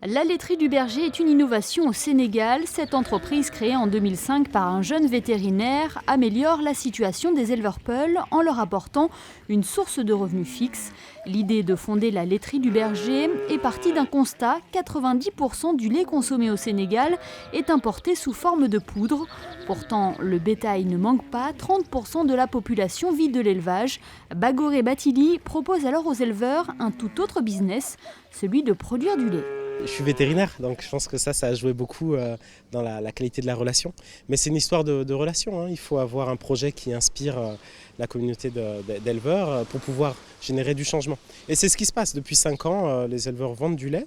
La laiterie du berger est une innovation au Sénégal. Cette entreprise, créée en 2005 par un jeune vétérinaire, améliore la situation des éleveurs peuls en leur apportant une source de revenus fixe. L'idée de fonder la laiterie du berger est partie d'un constat. 90% du lait consommé au Sénégal est importé sous forme de poudre. Pourtant, le bétail ne manque pas. 30% de la population vit de l'élevage. Bagoré Batili propose alors aux éleveurs un tout autre business, celui de produire du lait. Je suis vétérinaire, donc je pense que ça a joué beaucoup dans la qualité de la relation. Mais c'est une histoire de relation, hein. Il faut avoir un projet qui inspire la communauté d'éleveurs pour pouvoir générer du changement. Et c'est ce qui se passe. Depuis 5 ans, les éleveurs vendent du lait.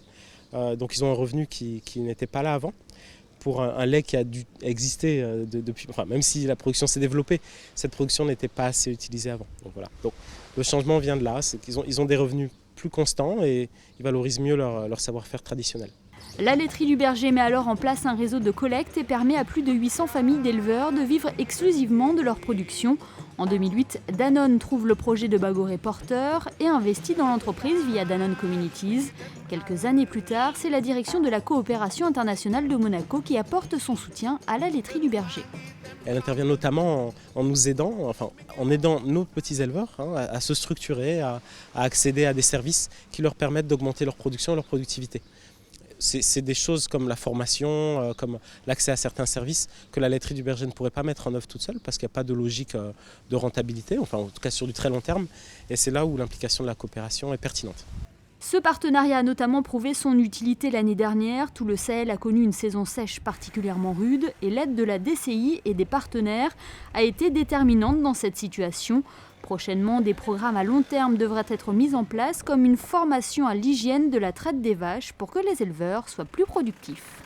Donc ils ont un revenu qui n'était pas là avant. Pour un lait qui a dû exister depuis, enfin, même si la production s'est développée, cette production n'était pas assez utilisée avant. Donc, voilà. Donc le changement vient de là, c'est qu'ils ont des revenus plus constants et ils valorisent mieux leur savoir-faire traditionnel. La laiterie du berger met alors en place un réseau de collecte et permet à plus de 800 familles d'éleveurs de vivre exclusivement de leur production. En 2008, Danone trouve le projet de Bagoré porteur et investit dans l'entreprise via Danone Communities. Quelques années plus tard, c'est la direction de la coopération internationale de Monaco qui apporte son soutien à la laiterie du berger. Elle intervient notamment en nous aidant, en aidant nos petits éleveurs à se structurer, à accéder à des services qui leur permettent d'augmenter leur production et leur productivité. C'est des choses comme la formation, comme l'accès à certains services que la laiterie du berger ne pourrait pas mettre en œuvre toute seule parce qu'il n'y a pas de logique de rentabilité, enfin en tout cas sur du très long terme. Et c'est là où l'implication de la coopération est pertinente. Ce partenariat a notamment prouvé son utilité l'année dernière. Tout le Sahel a connu une saison sèche particulièrement rude et l'aide de la DCI et des partenaires a été déterminante dans cette situation. Prochainement, des programmes à long terme devraient être mis en place comme une formation à l'hygiène de la traite des vaches pour que les éleveurs soient plus productifs.